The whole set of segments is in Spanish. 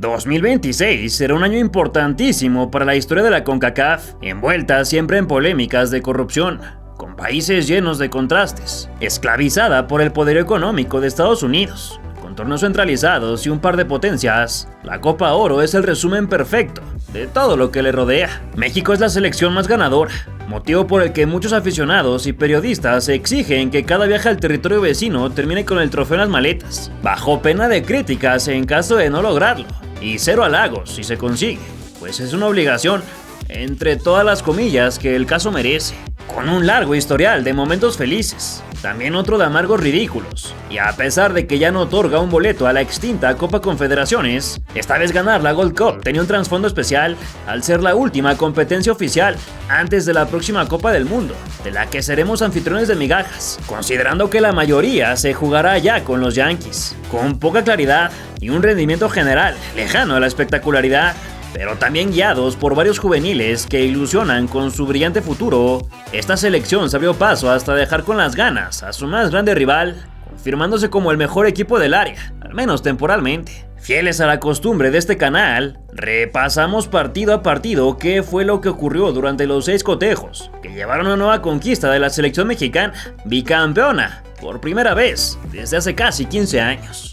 2026 será un año importantísimo para la historia de la CONCACAF, envuelta siempre en polémicas de corrupción, con países llenos de contrastes, esclavizada por el poderío económico de Estados Unidos, con torneos centralizados y un par de potencias. La Copa Oro es el resumen perfecto de todo lo que le rodea. México es la selección más ganadora, motivo por el que muchos aficionados y periodistas exigen que cada viaje al territorio vecino termine con el trofeo en las maletas, bajo pena de críticas en caso de no lograrlo, y cero halagos si se consigue, pues es una obligación, entre todas las comillas que el caso merece, con un largo historial de momentos felices, también otro de amargos ridículos, y a pesar de que ya no otorga un boleto a la extinta Copa Confederaciones, esta vez ganar la Gold Cup tenía un trasfondo especial al ser la última competencia oficial antes de la próxima Copa del Mundo, de la que seremos anfitriones de migajas, considerando que la mayoría se jugará ya con los Yankees, con poca claridad y un rendimiento general lejano a la espectacularidad, pero también guiados por varios juveniles que ilusionan con su brillante futuro. Esta selección se abrió paso hasta dejar con las ganas a su más grande rival, confirmándose como el mejor equipo del área, al menos temporalmente. Fieles a la costumbre de este canal, repasamos partido a partido qué fue lo que ocurrió durante los 6 cotejos que llevaron a una nueva conquista de la selección mexicana, bicampeona, por primera vez desde hace casi 15 años.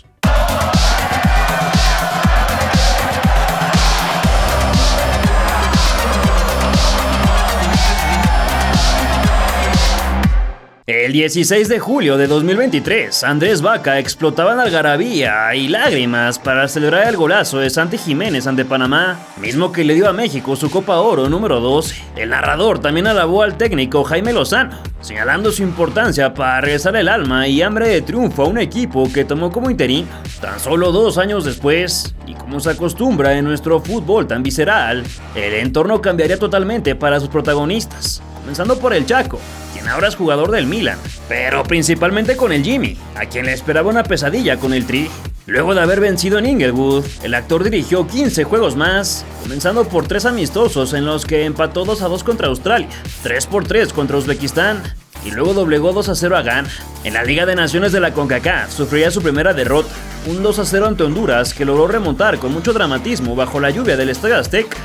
El 16 de julio de 2023, Andrés Vaca explotaba en algarabía y lágrimas para celebrar el golazo de Santi Jiménez ante Panamá, mismo que le dio a México su Copa Oro número 12. El narrador también alabó al técnico Jaime Lozano, señalando su importancia para regresar el alma y hambre de triunfo a un equipo que tomó como interino. Tan solo 2 años después, y como se acostumbra en nuestro fútbol tan visceral, el entorno cambiaría totalmente para sus protagonistas, comenzando por el Chaco, quien ahora es jugador del Milan, pero principalmente con el Jimmy, a quien le esperaba una pesadilla con el Tri. Luego de haber vencido en Inglewood, el actor dirigió 15 juegos más, comenzando por 3 amistosos en los que empató 2-2 contra Australia, 3-3 contra Uzbekistán, y luego doblegó 2-0 a Ghana. En la Liga de Naciones de la CONCACAF sufriría su primera derrota, un 2-0 ante Honduras que logró remontar con mucho dramatismo bajo la lluvia del Estadio Azteca,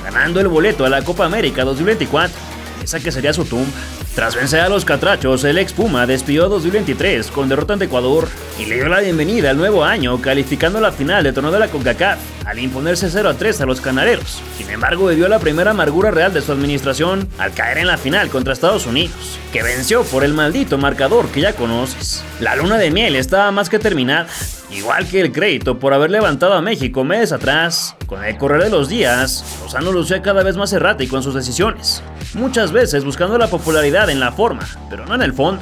ganando el boleto a la Copa América 2024, esa que sería su tumba. Tras vencer a los catrachos, el ex Puma despidió 2023 con derrota ante Ecuador y le dio la bienvenida al nuevo año calificando la final del torneo de la CONCACAF al imponerse 0-3 a los canareros. Sin embargo, vivió la primera amargura real de su administración al caer en la final contra Estados Unidos, que venció por el maldito marcador que ya conoces. La luna de miel estaba más que terminada, igual que el crédito por haber levantado a México meses atrás. Con el correr de los días, Lozano lucía cada vez más errático en sus decisiones, muchas veces buscando la popularidad en la forma, pero no en el fondo.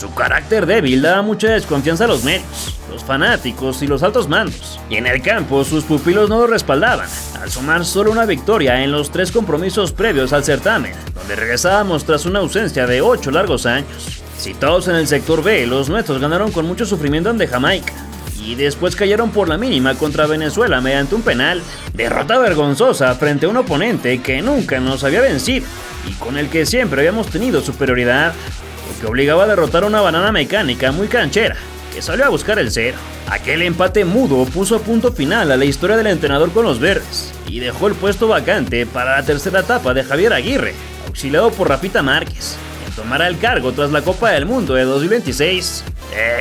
Su carácter débil daba mucha desconfianza a los medios, los fanáticos y los altos mandos, y en el campo sus pupilos no lo respaldaban, al sumar solo una victoria en los 3 compromisos previos al certamen, donde regresábamos tras una ausencia de 8 largos años. Situados en el sector B, los nuestros ganaron con mucho sufrimiento ante Jamaica, y después cayeron por la mínima contra Venezuela mediante un penal, derrota vergonzosa frente a un oponente que nunca nos había vencido y con el que siempre habíamos tenido superioridad, lo que obligaba a derrotar a una banana mecánica muy canchera que salió a buscar el 0. Aquel empate mudo puso punto final a la historia del entrenador con los verdes y dejó el puesto vacante para la tercera etapa de Javier Aguirre, auxiliado por Rafita Márquez, quien tomará el cargo tras la Copa del Mundo de 2026.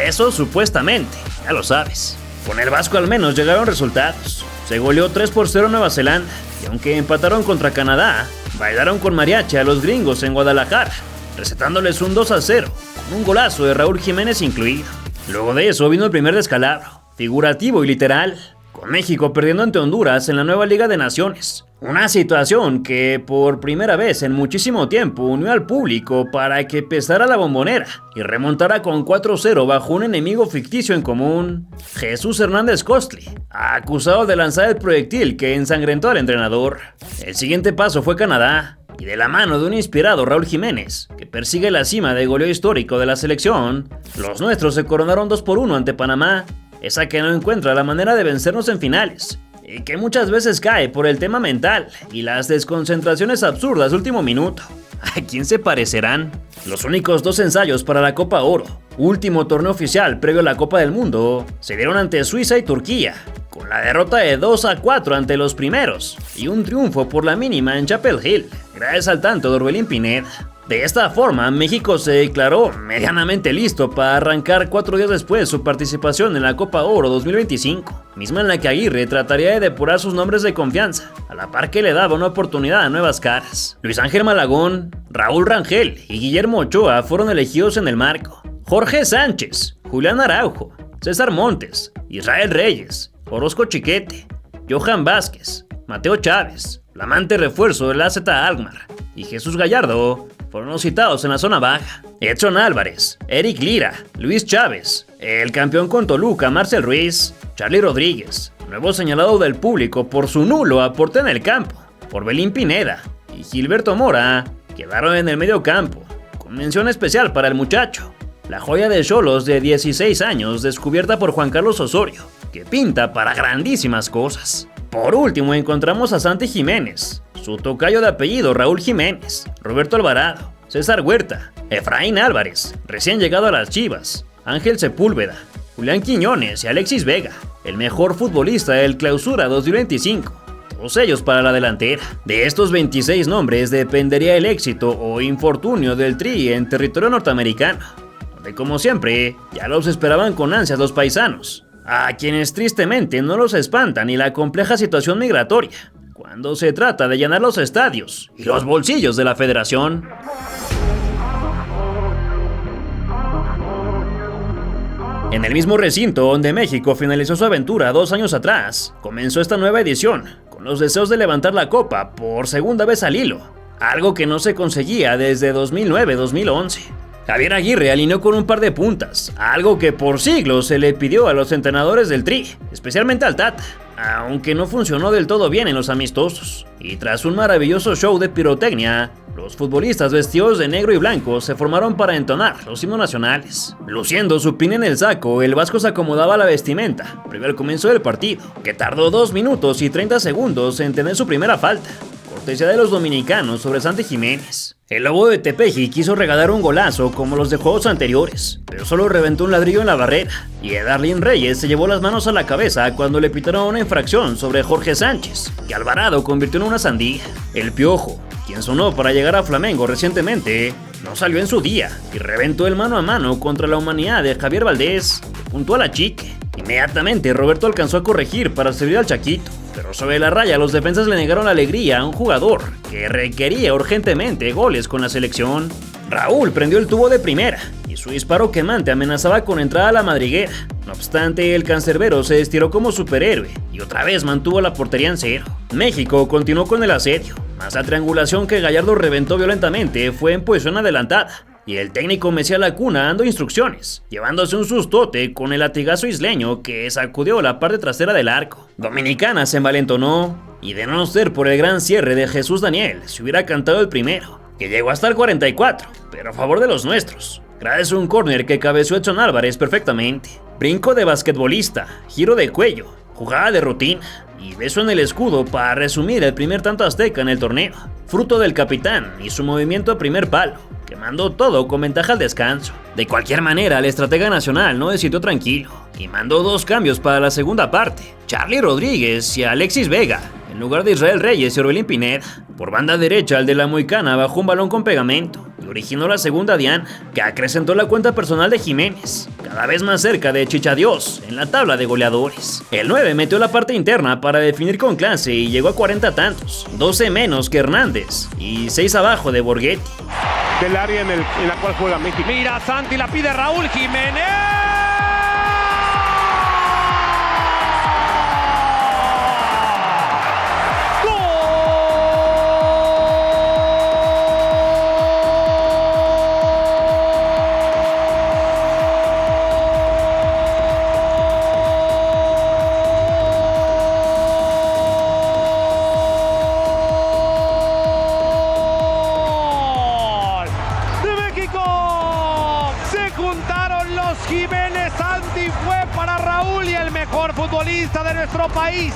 Eso supuestamente, ya lo sabes. Con el Vasco al menos llegaron resultados. Se goleó 3-0 Nueva Zelanda, y aunque empataron contra Canadá, bailaron con mariachi a los gringos en Guadalajara, recetándoles un 2-0, con un golazo de Raúl Jiménez incluido. Luego de eso vino el primer descalabro, figurativo y literal, con México perdiendo ante Honduras en la nueva Liga de Naciones. Una situación que por primera vez en muchísimo tiempo unió al público para que pesara la bombonera y remontara con 4-0 bajo un enemigo ficticio en común, Jesús Hernández Costly, acusado de lanzar el proyectil que ensangrentó al entrenador. El siguiente paso fue Canadá, y de la mano de un inspirado Raúl Jiménez, que persigue la cima de goleo histórico de la selección, los nuestros se coronaron 2-1 ante Panamá, esa que no encuentra la manera de vencernos en finales, y que muchas veces cae por el tema mental y las desconcentraciones absurdas de último minuto. ¿A quién se parecerán? Los únicos 2 ensayos para la Copa Oro, último torneo oficial previo a la Copa del Mundo, se dieron ante Suiza y Turquía, con la derrota de 2-4 ante los primeros y un triunfo por la mínima en Chapel Hill, gracias al tanto de Orbelín Pineda. De esta forma, México se declaró medianamente listo para arrancar 4 días después su participación en la Copa Oro 2025, misma en la que Aguirre trataría de depurar sus nombres de confianza, a la par que le daba una oportunidad a nuevas caras. Luis Ángel Malagón, Raúl Rangel y Guillermo Ochoa fueron elegidos en el marco. Jorge Sánchez, Julián Araujo, César Montes, Israel Reyes, Orozco Chiquete, Johan Vázquez, Mateo Chávez, flamante refuerzo del AZ Alkmaar, y Jesús Gallardo fueron los citados en la zona baja. Edson Álvarez, Eric Lira, Luis Chávez, el campeón con Toluca Marcel Ruiz, Charly Rodríguez, nuevo señalado del público por su nulo aporte en el campo, Orbelín Pineda y Gilberto Mora quedaron en el medio campo, con mención especial para el muchacho, la joya de Xolos de 16 años descubierta por Juan Carlos Osorio, que pinta para grandísimas cosas. Por último encontramos a Santi Jiménez, su tocayo de apellido Raúl Jiménez, Roberto Alvarado, César Huerta, Efraín Álvarez, recién llegado a las Chivas, Ángel Sepúlveda, Julián Quiñones y Alexis Vega, el mejor futbolista del Clausura 2025. Todos ellos para la delantera. De estos 26 nombres dependería el éxito o infortunio del Tri en territorio norteamericano, donde como siempre ya los esperaban con ansias los paisanos, a quienes tristemente no los espanta ni la compleja situación migratoria cuando se trata de llenar los estadios y los bolsillos de la federación. En el mismo recinto donde México finalizó su aventura 2 años atrás, comenzó esta nueva edición, con los deseos de levantar la copa por segunda vez al hilo, algo que no se conseguía desde 2009-2011. Javier Aguirre alineó con un par de puntas, algo que por siglos se le pidió a los entrenadores del Tri, especialmente al Tata, aunque no funcionó del todo bien en los amistosos. Y tras un maravilloso show de pirotecnia, los futbolistas vestidos de negro y blanco se formaron para entonar los himnos nacionales. Luciendo su pin en el saco, el Vasco se acomodaba la vestimenta previo al comienzo del partido, que tardó 2 minutos y 30 segundos en tener su primera falta, cortesía de los dominicanos sobre Santi Jiménez. El Lobo de Tepeji quiso regalar un golazo como los de juegos anteriores, pero solo reventó un ladrillo en la barrera, y Darlín Reyes se llevó las manos a la cabeza cuando le pitaron una infracción sobre Jorge Sánchez, que Alvarado convirtió en una sandía. El Piojo, quien sonó para llegar a Flamengo recientemente, no salió en su día y reventó el mano a mano contra la humanidad de Javier Valdés, que puntó a la chique. Inmediatamente Roberto alcanzó a corregir para servir al Chaquito, pero sobre la raya los defensas le negaron la alegría a un jugador que requería urgentemente goles con la selección. Raúl prendió el tubo de primera y su disparo quemante amenazaba con entrada a la madriguera. No obstante, el cancerbero se estiró como superhéroe y otra vez mantuvo la portería en cero. México continuó con el asedio, mas la triangulación que Gallardo reventó violentamente fue en posición adelantada, y el técnico Mesía Lacuna dando instrucciones, llevándose un sustote con el latigazo isleño que sacudió la parte trasera del arco. Dominicana se envalentonó, y de no ser por el gran cierre de Jesús Daniel, se hubiera cantado el primero, que llegó hasta el 44, pero a favor de los nuestros, gracias a un córner que cabeció Edson Álvarez perfectamente. Brinco de basquetbolista, giro de cuello, jugada de rutina y beso en el escudo para resumir el primer tanto azteca en el torneo, fruto del capitán y su movimiento a primer palo, que mandó todo con ventaja al descanso. De cualquier manera, el estratega nacional no decidió tranquilo y mandó 2 cambios para la segunda parte, Charly Rodríguez y Alexis Vega, en lugar de Israel Reyes y Orbelín Pineda. Por banda derecha, el de la Moicana bajó un balón con pegamento y originó la segunda diana, que acrecentó la cuenta personal de Jiménez, cada vez más cerca de Chichadios en la tabla de goleadores. El 9 metió la parte interna para definir con clase y llegó a 40 tantos, 12 menos que Hernández y 6 abajo de Borghetti. Del área en la cual juega México. Mira, Santi la pide Raúl Jiménez. futbolista de nuestro país,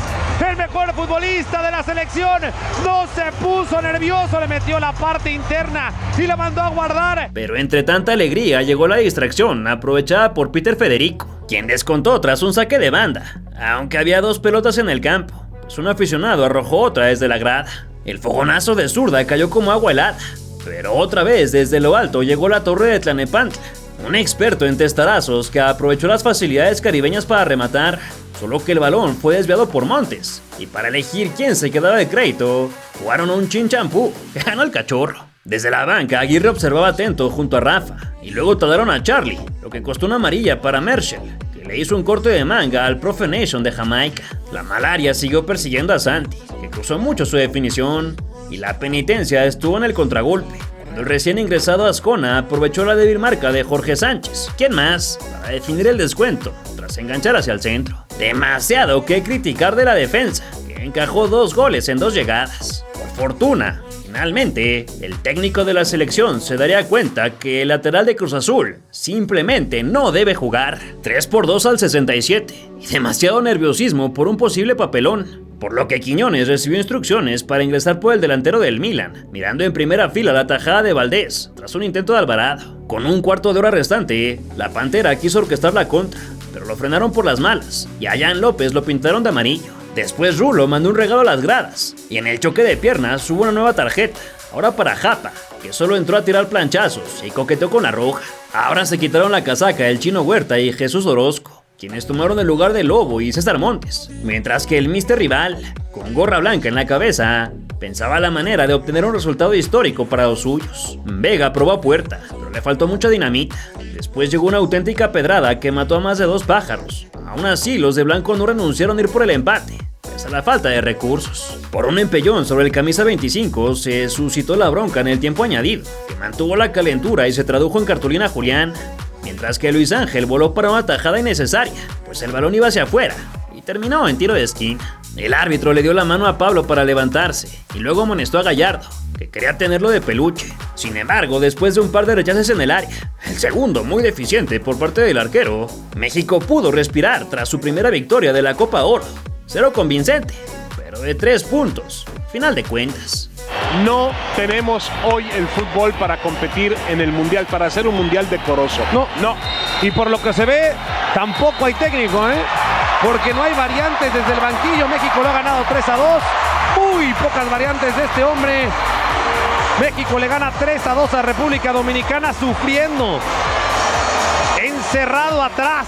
el mejor futbolista de la selección, no se puso nervioso, le metió la parte interna y la mandó a guardar. Pero entre tanta alegría llegó la distracción, aprovechada por Peter Federico, quien descontó tras un saque de banda, aunque había dos pelotas en el campo, pues un aficionado arrojó otra desde la grada. El fogonazo de zurda cayó como agua helada, pero otra vez desde lo alto llegó la torre de Tlalnepantla, un experto en testarazos que aprovechó las facilidades caribeñas para rematar, solo que el balón fue desviado por Montes, y para elegir quién se quedaba de crédito, jugaron un chinchampú que ganó el cachorro. Desde la banca, Aguirre observaba atento junto a Rafa, y luego talaron a Charlie, lo que costó una amarilla para Merschel, que le hizo un corte de manga al Profe Nation de Jamaica. La malaria siguió persiguiendo a Santi, que cruzó mucho su definición, y la penitencia estuvo en el contragolpe, cuando el recién ingresado Azcona aprovechó la débil marca de Jorge Sánchez, ¿quién más?, para definir el descuento, tras enganchar hacia el centro. Demasiado que criticar de la defensa, que encajó 2 goles en 2 llegadas. Por fortuna, finalmente, el técnico de la selección se daría cuenta que el lateral de Cruz Azul simplemente no debe jugar. 3-2 al 67, y demasiado nerviosismo por un posible papelón, por lo que Quiñones recibió instrucciones para ingresar por el delantero del Milan, mirando en primera fila la tajada de Valdés, tras un intento de Alvarado. Con un cuarto de hora restante, la Pantera quiso orquestar la contra, pero lo frenaron por las malas, y a Jan López lo pintaron de amarillo. Después Rulo mandó un regalo a las gradas, y en el choque de piernas hubo una nueva tarjeta, ahora para Japa, que solo entró a tirar planchazos y coqueteó con la roja. Ahora se quitaron la casaca el Chino Huerta y Jesús Orozco, quienes tomaron el lugar de Lobo y César Montes, mientras que el Mister Rival, con gorra blanca en la cabeza, pensaba la manera de obtener un resultado histórico para los suyos. Vega probó a puerta, pero le faltó mucha dinamita. Después llegó una auténtica pedrada que mató a más de 2 pájaros. Aún así, los de blanco no renunciaron a ir por el empate, pese a la falta de recursos. Por un empellón sobre el camisa 25 se suscitó la bronca en el tiempo añadido, que mantuvo la calentura y se tradujo en cartulina a Julián, mientras que Luis Ángel voló para una tajada innecesaria, pues el balón iba hacia afuera y terminó en tiro de esquina. El árbitro le dio la mano a Pablo para levantarse y luego amonestó a Gallardo, que quería tenerlo de peluche. Sin embargo, después de un par de rechaces en el área, el segundo muy deficiente por parte del arquero, México pudo respirar tras su primera victoria de la Copa Oro. 0 convincente, pero de 3 puntos, final de cuentas. No tenemos hoy el fútbol para competir en el Mundial, para hacer un Mundial decoroso. No. Y por lo que se ve, tampoco hay técnico, porque no hay variantes desde el banquillo. México lo ha ganado 3-2. Muy pocas variantes de este hombre. México le gana 3-2 a República Dominicana, sufriendo, encerrado atrás.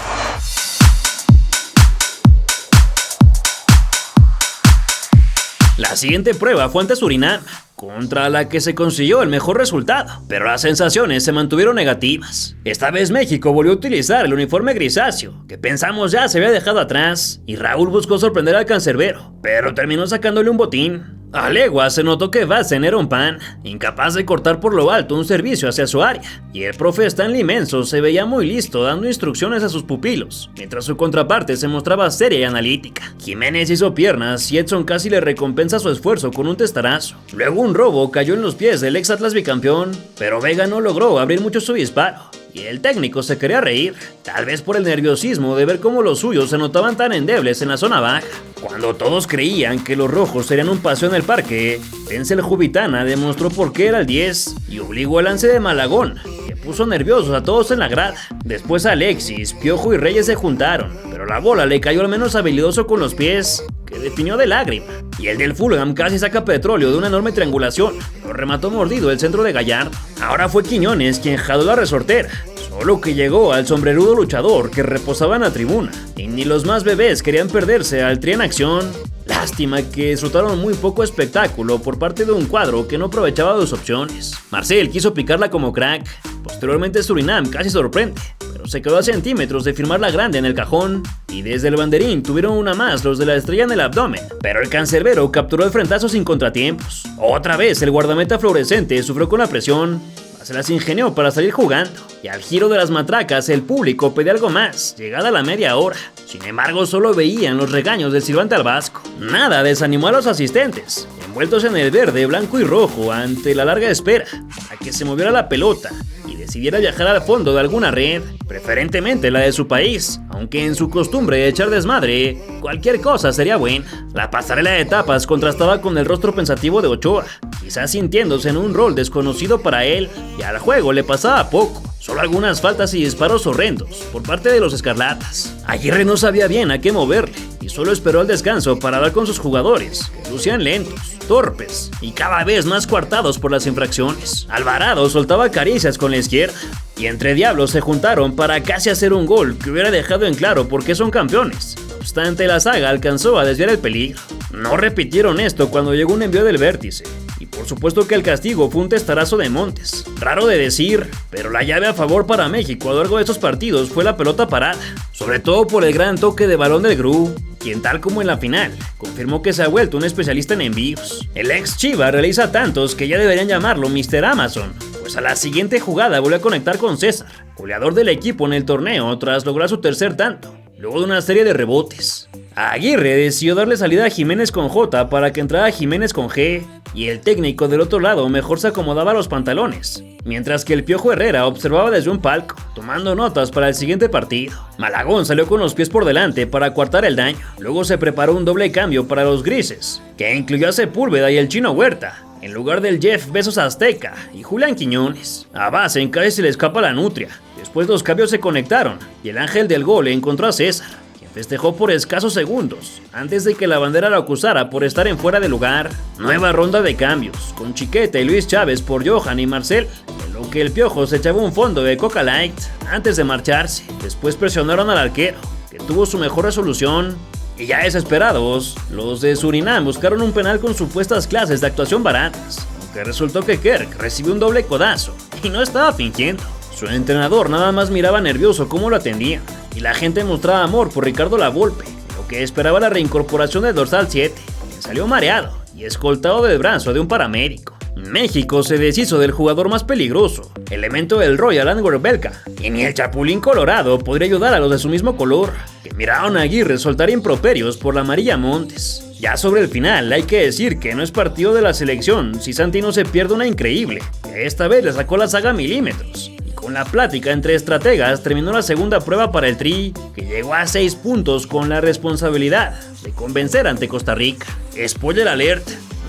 La siguiente prueba fue ante Surinam, contra la que se consiguió el mejor resultado, pero las sensaciones se mantuvieron negativas. Esta vez México volvió a utilizar el uniforme grisáceo, que pensamos ya se había dejado atrás, y Raúl buscó sorprender al cancerbero, pero terminó sacándole un botín. A legua se notó que Vassen era un pan, incapaz de cortar por lo alto un servicio hacia su área, y el profe Stanley Menso se veía muy listo dando instrucciones a sus pupilos, mientras su contraparte se mostraba seria y analítica. Jiménez hizo piernas y Edson casi le recompensa su esfuerzo con un testarazo. Luego un robo cayó en los pies del ex Atlas bicampeón, pero Vega no logró abrir mucho su disparo, y el técnico se quería reír, tal vez por el nerviosismo de ver cómo los suyos se notaban tan endebles en la zona baja. Cuando todos creían que los rojos serían un paseo en el parque, Denzel Jubitana demostró por qué era el 10 y obligó al lance de Malagón, que puso nerviosos a todos en la grada. Después Alexis, Piojo y Reyes se juntaron, pero la bola le cayó al menos habilidoso con los pies, que definió de lágrima. Y el del Fulham casi saca petróleo de una enorme triangulación, lo remató mordido el centro de Gallardo. Ahora fue Quiñones quien jaló la resortera, solo que llegó al sombrerudo luchador que reposaba en la tribuna, y ni los más bebés querían perderse al Tri en acción. Lástima que disfrutaron muy poco espectáculo por parte de un cuadro que no aprovechaba sus opciones. Marcel quiso picarla como crack, posteriormente Surinam casi sorprende, pero se quedó a centímetros de firmar la grande en el cajón, y desde el banderín tuvieron una más los de la estrella en el abdomen, pero el cancerbero capturó el frentazo sin contratiempos. Otra vez el guardameta fluorescente sufrió con la presión, se las ingenió para salir jugando, y al giro de las matracas el público pedía algo más, llegada la media hora. Sin embargo, solo veían los regaños del silbante al Vasco. Nada desanimó a los asistentes, envueltos en el verde, blanco y rojo ante la larga espera a que se moviera la pelota, y decidiera viajar al fondo de alguna red, preferentemente la de su país, aunque en su costumbre de echar desmadre, cualquier cosa sería buena. La pasarela de etapas contrastaba con el rostro pensativo de Ochoa, quizás sintiéndose en un rol desconocido para él, y al juego le pasaba poco. Solo algunas faltas y disparos horrendos por parte de los escarlatas. Aguirre no sabía bien a qué moverle y solo esperó al descanso para hablar con sus jugadores, que lucían lentos, torpes y cada vez más coartados por las infracciones. Alvarado soltaba caricias con la izquierda y entre diablos se juntaron para casi hacer un gol que hubiera dejado en claro por qué son campeones. No obstante, la saga alcanzó a desviar el peligro. No repitieron esto cuando llegó un envío del vértice. Y por supuesto que el castigo fue un testarazo de Montes. Raro de decir, pero la llave a favor para México a lo largo de estos partidos fue la pelota parada. Sobre todo por el gran toque de balón del Gru, quien tal como en la final, confirmó que se ha vuelto un especialista en envíos. El ex Chiva realiza tantos que ya deberían llamarlo Mr. Amazon, pues a la siguiente jugada volvió a conectar con César, goleador del equipo en el torneo tras lograr su tercer tanto, luego de una serie de rebotes. Aguirre decidió darle salida a Jiménez con J para que entrara Jiménez con G, y el técnico del otro lado mejor se acomodaba los pantalones, mientras que el Piojo Herrera observaba desde un palco, tomando notas para el siguiente partido. Malagón salió con los pies por delante para coartar el daño, luego se preparó un doble cambio para los grises, que incluyó a Sepúlveda y el Chino Huerta, en lugar del Jeff Besos Azteca y Julián Quiñones. A Base casi se le escapa la nutria, después los cambios se conectaron y el ángel del gol encontró a César, festejó por escasos segundos, antes de que la bandera lo acusara por estar en fuera de lugar. Nueva ronda de cambios, con Chiquete y Luis Chávez por Johan y Marcel, en lo que el Piojo se echaba un fondo de Coca Light antes de marcharse. Después presionaron al arquero, que tuvo su mejor resolución, y ya desesperados, los de Surinam buscaron un penal con supuestas clases de actuación baratas, aunque resultó que Kirk recibió un doble codazo, y no estaba fingiendo. Su entrenador nada más miraba nervioso cómo lo atendía, y la gente mostraba amor por Ricardo Lavolpe, lo que esperaba la reincorporación del dorsal 7, quien salió mareado y escoltado del brazo de un paramédico. México se deshizo del jugador más peligroso, elemento del Royal Antwerp belga, y ni el Chapulín Colorado podría ayudar a los de su mismo color, que miraron a Aguirre soltar improperios por la amarilla Montes. Ya sobre el final hay que decir que no es partido de la selección si Santi no se pierde una increíble, que esta vez le sacó la saga a milímetros. Con la plática entre estrategas terminó la segunda prueba para el Tri, que llegó a 6 puntos con la responsabilidad de convencer ante Costa Rica. Spoiler alert,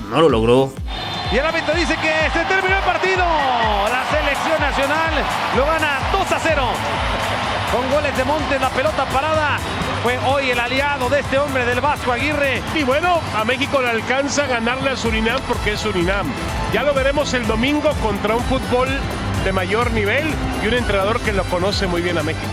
no lo logró. Y el árbitro dice que se terminó el partido. La selección nacional lo gana 2-0. Con goles de Montes, la pelota parada. Fue hoy el aliado de este hombre del Vasco Aguirre. Y bueno, a México le alcanza a ganarle a Surinam porque es Surinam. Ya lo veremos el domingo contra un fútbol de mayor nivel y un entrenador que lo conoce muy bien a México.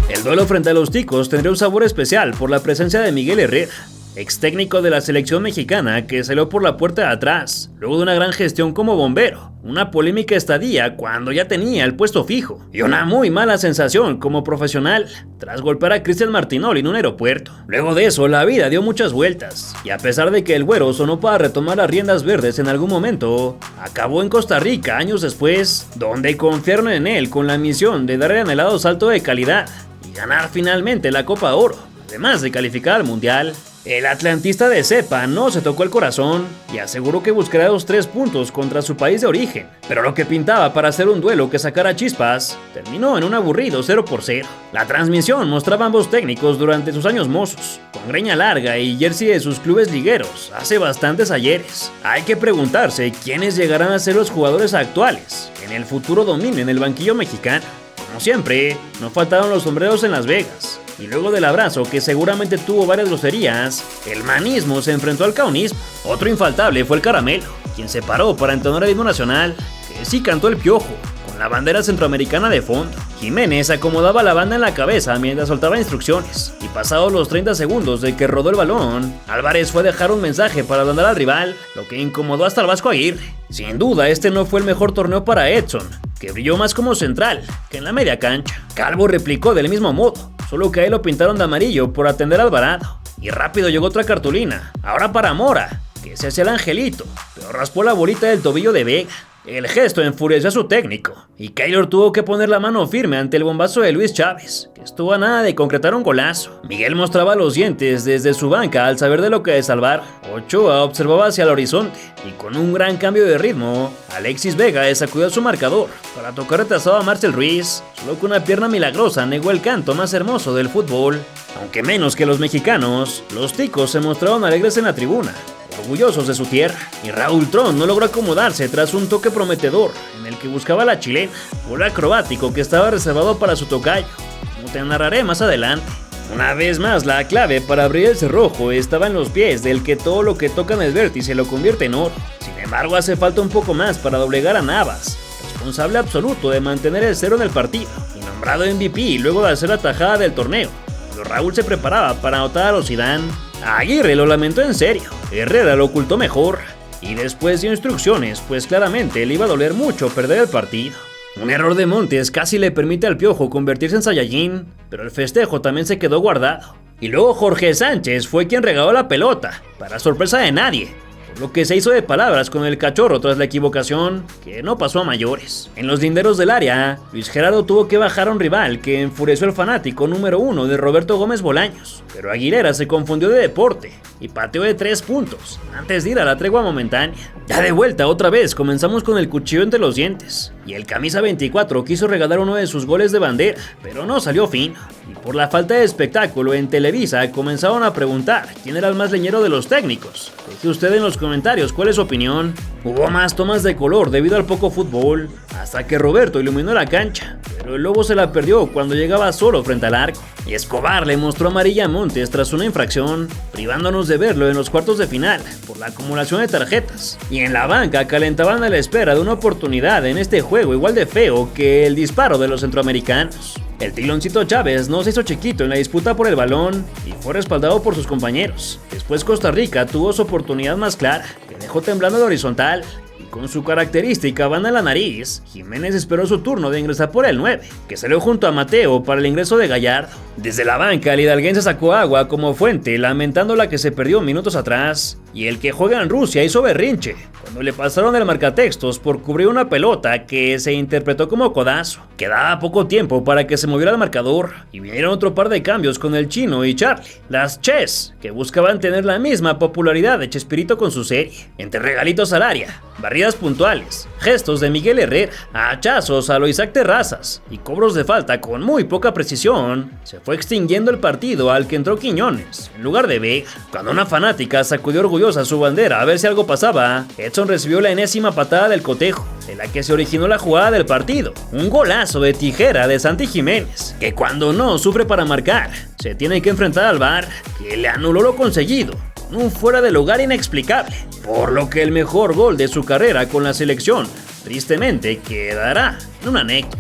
El duelo frente a los ticos tendría un sabor especial por la presencia de Miguel Herrera, ex técnico de la selección mexicana que salió por la puerta de atrás, luego de una gran gestión como bombero, una polémica estadía cuando ya tenía el puesto fijo, y una muy mala sensación como profesional, tras golpear a Cristian Martinoli en un aeropuerto. Luego de eso, la vida dio muchas vueltas, y a pesar de que el güero sonó para retomar las riendas verdes en algún momento, acabó en Costa Rica años después, donde confiaron en él con la misión de dar el anhelado salto de calidad, y ganar finalmente la Copa Oro, además de calificar al Mundial. El atlantista de cepa no se tocó el corazón y aseguró que buscará los 3 puntos contra su país de origen, pero lo que pintaba para hacer un duelo que sacara chispas terminó en un aburrido 0-0. La transmisión mostraba a ambos técnicos durante sus años mozos, con greña larga y jersey de sus clubes ligueros hace bastantes ayeres. Hay que preguntarse quiénes llegarán a ser los jugadores actuales que en el futuro dominen el banquillo mexicano. Como siempre, no faltaron los sombreros en Las Vegas. Y luego del abrazo, que seguramente tuvo varias groserías, el manismo se enfrentó al caonismo. Otro infaltable fue el Caramelo, quien se paró para entonar el himno nacional, que sí cantó el Piojo, con la bandera centroamericana de fondo. Jiménez acomodaba la banda en la cabeza mientras soltaba instrucciones, y pasados los 30 segundos de que rodó el balón, Álvarez fue a dejar un mensaje para ablandar al rival, lo que incomodó hasta al Vasco Aguirre. Sin duda, este no fue el mejor torneo para Edson, que brilló más como central que en la media cancha. Calvo replicó del mismo modo, solo que a él lo pintaron de amarillo por atender a Alvarado. Y rápido llegó otra cartulina, ahora para Mora, que se hacía el angelito, pero raspó la bolita del tobillo de Vega. El gesto enfureció a su técnico, y Keylor tuvo que poner la mano firme ante el bombazo de Luis Chávez, que estuvo a nada de concretar un golazo. Miguel mostraba los dientes desde su banca al saber de lo que de salvar. Ochoa observaba hacia el horizonte, y con un gran cambio de ritmo, Alexis Vega sacudió su marcador para tocar retrasado a Marcel Ruiz. Solo con una pierna milagrosa negó el canto más hermoso del fútbol. Aunque menos que los mexicanos, los ticos se mostraron alegres en la tribuna, orgullosos de su tierra, y Raúl Tron no logró acomodarse tras un toque prometedor en el que buscaba la chilena, gol acrobático que estaba reservado para su tocayo, como te narraré más adelante. Una vez más, la clave para abrir el cerrojo estaba en los pies del que todo lo que toca en el vértice lo convierte en oro. Sin embargo, hace falta un poco más para doblegar a Navas, responsable absoluto de mantener el cero en el partido, y nombrado MVP luego de hacer la tajada del torneo. Pero Raúl se preparaba para anotar a los Zidane. Aguirre lo lamentó en serio, Herrera lo ocultó mejor, y después dio instrucciones, pues claramente le iba a doler mucho perder el partido. Un error de Montes casi le permite al Piojo convertirse en Saiyajin, pero el festejo también se quedó guardado. Y luego Jorge Sánchez fue quien regaló la pelota, para sorpresa de nadie, por lo que se hizo de palabras con el cachorro tras la equivocación, que no pasó a mayores. En los linderos del área, Luis Gerardo tuvo que bajar a un rival que enfureció al fanático número 1 de Roberto Gómez Bolaños, pero Aguilera se confundió de deporte y pateó de 3 puntos, antes de ir a la tregua momentánea. Ya de vuelta otra vez comenzamos con el cuchillo entre los dientes, y el camisa 24 quiso regalar uno de sus goles de bandera, pero no salió fino, y por la falta de espectáculo en Televisa comenzaron a preguntar quién era el más leñero de los técnicos. Deje usted en los comentarios cuál es su opinión. Hubo más tomas de color debido al poco fútbol, hasta que Roberto iluminó la cancha, pero el Lobo se la perdió cuando llegaba solo frente al arco, y Escobar le mostró amarilla a Montes tras una infracción, privándonos de verlo en los cuartos de final por la acumulación de tarjetas. Y en la banca calentaban a la espera de una oportunidad en este juego igual de feo que el disparo de los centroamericanos. El Tiloncito Chávez no se hizo chiquito en la disputa por el balón y fue respaldado por sus compañeros. Después Costa Rica tuvo su oportunidad más clara, que dejó temblando el horizontal. Con su característica banda en la nariz, Jiménez esperó su turno de ingresar por el 9, que salió junto a Mateo para el ingreso de Gallardo. Desde la banca, el hidalguense sacó agua como fuente, lamentando la que se perdió minutos atrás, y el que juega en Rusia hizo berrinche cuando le pasaron el marcatextos por cubrir una pelota que se interpretó como codazo. Quedaba poco tiempo para que se moviera el marcador, y vinieron otro par de cambios con el Chino y Charlie, las Ches, que buscaban tener la misma popularidad de Chespirito con su serie. Entre regalitos al área, barridas puntuales, gestos de Miguel Herrera, hachazos a lo Isaac Terrazas y cobros de falta con muy poca precisión, se fue extinguiendo el partido al que entró Quiñones en lugar de Vega. Cuando una fanática sacudió orgullosa su bandera a ver si algo pasaba, Edson recibió la enésima patada del cotejo, de la que se originó la jugada del partido, un golazo de tijera de Santi Jiménez, que cuando no sufre para marcar, se tiene que enfrentar al VAR, que le anuló lo conseguido, un fuera de lugar inexplicable, por lo que el mejor gol de su carrera con la selección tristemente quedará en una anécdota.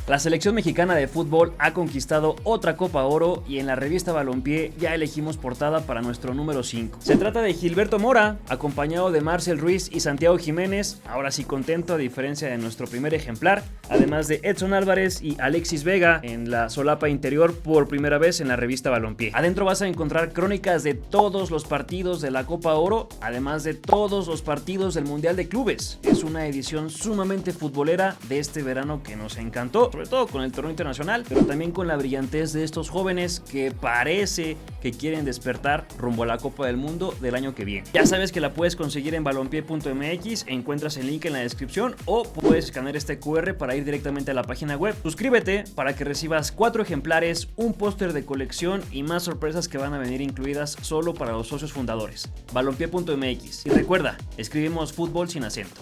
La selección mexicana de fútbol ha conquistado otra Copa Oro y en la revista Balompié ya elegimos portada para nuestro número 5. Se trata de Gilberto Mora, acompañado de Marcel Ruiz y Santiago Jiménez, ahora sí contento a diferencia de nuestro primer ejemplar, además de Edson Álvarez y Alexis Vega en la solapa interior por primera vez en la revista Balompié. Adentro vas a encontrar crónicas de todos los partidos de la Copa Oro, además de todos los partidos del Mundial de Clubes. Es una edición sumamente futbolera de este verano que nos encantó, sobre todo con el torneo internacional, pero también con la brillantez de estos jóvenes que parece que quieren despertar rumbo a la Copa del Mundo del año que viene. Ya sabes que la puedes conseguir en balompié.mx, encuentras el link en la descripción o puedes escanear este QR para ir directamente a la página web. Suscríbete para que recibas 4 ejemplares, un póster de colección y más sorpresas que van a venir incluidas solo para los socios fundadores. balompié.mx. Y recuerda, escribimos fútbol sin acento.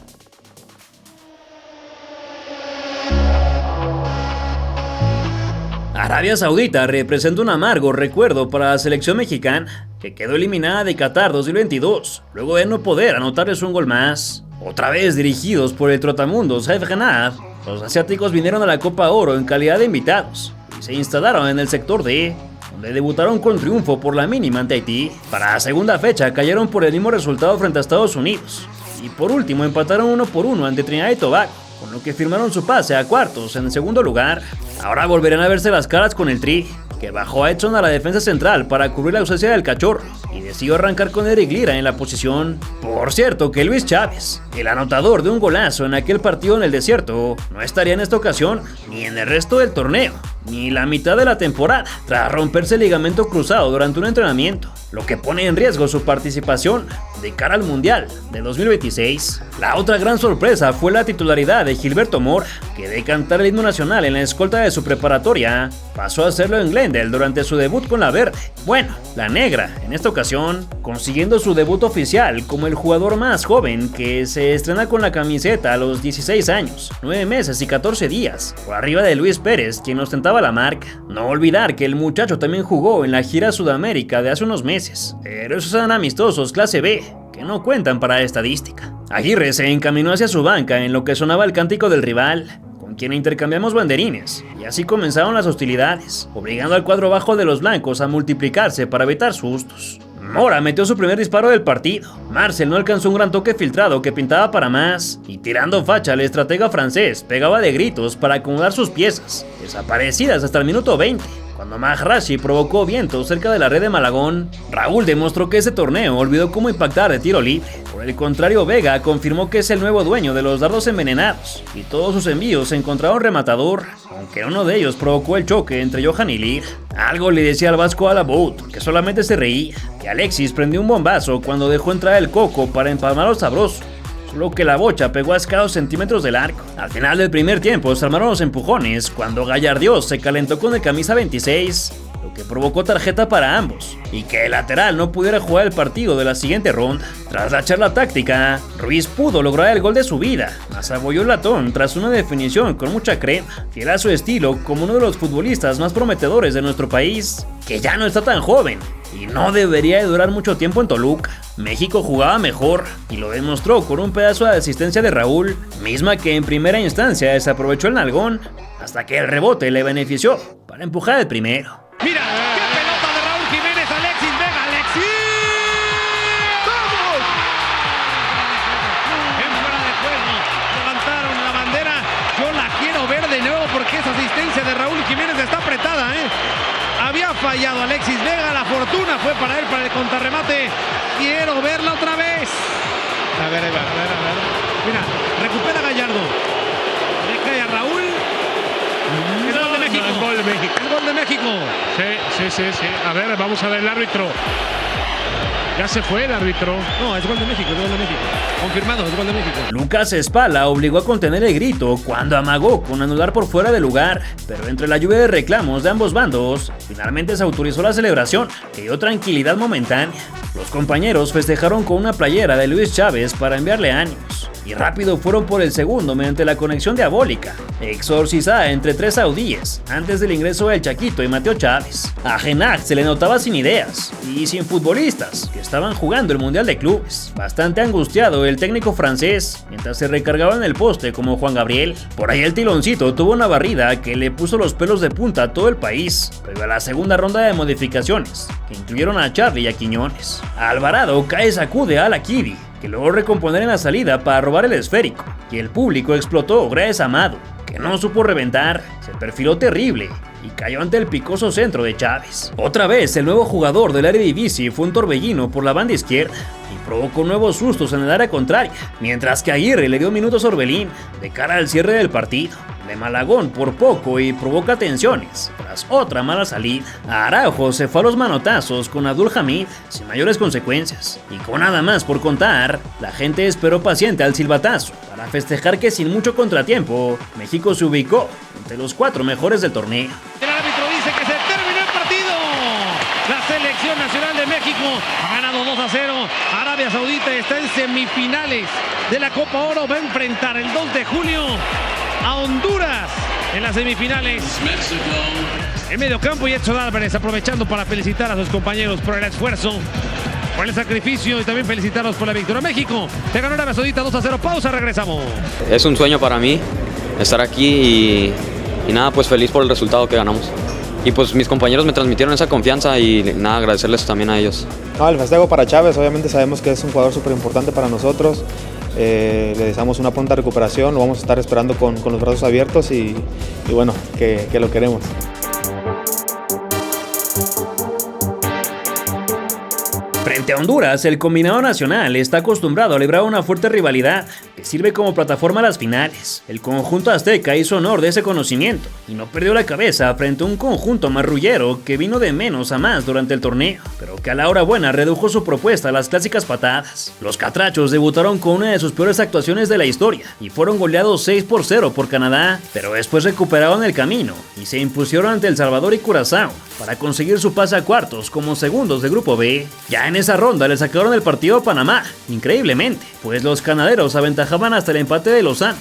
Arabia Saudita representa un amargo recuerdo para la selección mexicana, que quedó eliminada de Qatar 2022, luego de no poder anotarles un gol más. Otra vez dirigidos por el trotamundos Saif Ghanar, los asiáticos vinieron a la Copa Oro en calidad de invitados y se instalaron en el sector D, donde debutaron con triunfo por la mínima ante Haití. Para la segunda fecha cayeron por el mismo resultado frente a Estados Unidos, y por último empataron 1-1 ante Trinidad y Tobago, con lo que firmaron su pase a cuartos en el segundo lugar. Ahora volverán a verse las caras con el Tri, que que bajó a Edson a la defensa central para cubrir la ausencia del Cachorro y decidió arrancar con Eric Lira en la posición. Por cierto que Luis Chávez, el anotador de un golazo en aquel partido en el desierto, no estaría en esta ocasión ni en el resto del torneo, ni la mitad de la temporada, tras romperse el ligamento cruzado durante un entrenamiento, lo que pone en riesgo su participación de cara al Mundial de 2026. La otra gran sorpresa fue la titularidad de Gilberto Mora, que de cantar el himno nacional en la escolta de su preparatoria, pasó a hacerlo en Glendale durante su debut con la verde. Bueno, la negra, en esta ocasión, consiguiendo su debut oficial como el jugador más joven que se estrena con la camiseta a los 16 años, 9 meses y 14 días, por arriba de Luis Pérez, quien ostentaba la marca. No olvidar que el muchacho también jugó en la gira Sudamérica de hace unos meses, pero esos eran amistosos clase B, que no cuentan para la estadística. Aguirre se encaminó hacia su banca en lo que sonaba el cántico del rival, con quien intercambiamos banderines, y así comenzaron las hostilidades, obligando al cuadro bajo de los blancos a multiplicarse para evitar sustos. Mora metió su primer disparo del partido. Marcel no alcanzó un gran toque filtrado que pintaba para más, y tirando facha al estratega francés pegaba de gritos para acomodar sus piezas, desaparecidas hasta el minuto 20. Cuando Mahrashi provocó viento cerca de la red de Malagón, Raúl demostró que ese torneo olvidó cómo impactar de tiro libre. Por el contrario, Vega confirmó que es el nuevo dueño de los dardos envenenados, y todos sus envíos encontraron rematador, aunque uno de ellos provocó el choque entre Johan y Lir. Algo le decía al vasco a la Bout, que solamente se reía, que Alexis prendió un bombazo cuando dejó entrar el coco para empalmar los sabrosos, solo que la bocha pegó a escasos centímetros del arco. Al final del primer tiempo se armaron los empujones cuando Gallardiós se calentó con el camisa 26, lo que provocó tarjeta para ambos, y que el lateral no pudiera jugar el partido de la siguiente ronda. Tras la charla táctica, Ruiz pudo lograr el gol de su vida, mas abolló el latón tras una definición con mucha crema, fiel a su estilo como uno de los futbolistas más prometedores de nuestro país, que ya no está tan joven y no debería de durar mucho tiempo en Toluca. México jugaba mejor y lo demostró con un pedazo de asistencia de Raúl, misma que en primera instancia desaprovechó el nalgón, hasta que el rebote le benefició para empujar el primero. Mira, qué pelota de Raúl Jiménez, Alexis Vega, Alexis. ¡Vamos! En fuera de juego, levantaron la bandera. Yo la quiero ver de nuevo porque esa asistencia de Raúl Jiménez está apretada, Había fallado Alexis Vega, la fortuna fue para él, para el contrarremate. Quiero verla otra vez. A ver. Mira, recupera Gallardo. Le cae a Raúl. Es gol de México. Es gol de México. El gol de México. Sí. A ver, vamos a ver el árbitro. Ya se fue el árbitro. No, es gol de México, Confirmado, es gol de México. Lucas Espala obligó a contener el grito cuando amagó con anular por fuera de lugar, pero entre la lluvia de reclamos de ambos bandos, finalmente se autorizó la celebración, que dio tranquilidad momentánea. Los compañeros festejaron con una playera de Luis Chávez para enviarle ánimos, y rápido fueron por el segundo mediante la conexión diabólica, exorcizada entre tres saudíes, antes del ingreso del Chaquito y Mateo Chávez. A Genac se le notaba sin ideas, y sin futbolistas, que estaban jugando el Mundial de Clubes. Bastante angustiado el técnico francés, mientras se recargaba en el poste como Juan Gabriel. Por ahí el tiloncito tuvo una barrida que le puso los pelos de punta a todo el país, pero a la segunda ronda de modificaciones, que incluyeron a Charlie y a Quiñones. Alvarado cae sacude a Al-Akidi, que logró recomponer en la salida para robar el esférico, y el público explotó gracias a Amado, que no supo reventar, se perfiló terrible y cayó ante el picoso centro de Chávez. Otra vez el nuevo jugador del Eredivisie fue un torbellino por la banda izquierda y provocó nuevos sustos en el área contraria, mientras que Aguirre le dio minutos a Orbelín de cara al cierre del partido. De Malagón por poco y provoca tensiones tras otra mala salida. Araujo se fue a los manotazos con Abdul Hamid sin mayores consecuencias, y con nada más por contar, la gente esperó paciente al silbatazo para festejar que sin mucho contratiempo México se ubicó entre los 4 mejores del torneo. El árbitro dice que se terminó el partido. La selección nacional de México ha ganado 2-0. Arabia Saudita está en semifinales de la Copa Oro. Va a enfrentar el 2 de julio a Honduras en las semifinales. En medio campo, y Edson Álvarez aprovechando para felicitar a sus compañeros por el esfuerzo, por el sacrificio, y también felicitarlos por la victoria. México te ganó Arabia Saudita 2-0. Pausa, regresamos. Es un sueño para mí estar aquí y nada, pues feliz por el resultado que ganamos. Y pues mis compañeros me transmitieron esa confianza y nada, agradecerles también a ellos. No, el festejo para Chávez, obviamente sabemos que es un jugador súper importante para nosotros. Le deseamos una pronta recuperación, lo vamos a estar esperando con los brazos abiertos y bueno, que lo queremos. Frente a Honduras, el combinado nacional está acostumbrado a librar una fuerte rivalidad que sirve como plataforma a las finales. El conjunto azteca hizo honor de ese conocimiento y no perdió la cabeza frente a un conjunto marrullero que vino de menos a más durante el torneo, pero que a la hora buena redujo su propuesta a las clásicas patadas. Los catrachos debutaron con una de sus peores actuaciones de la historia y fueron goleados 6-0 por Canadá, pero después recuperaron el camino y se impusieron ante El Salvador y Curazao para conseguir su pase a cuartos como segundos de Grupo B. Ya en esa ronda le sacaron el partido a Panamá, increíblemente, pues los canaderos aventajaban hasta el empate de Lozano,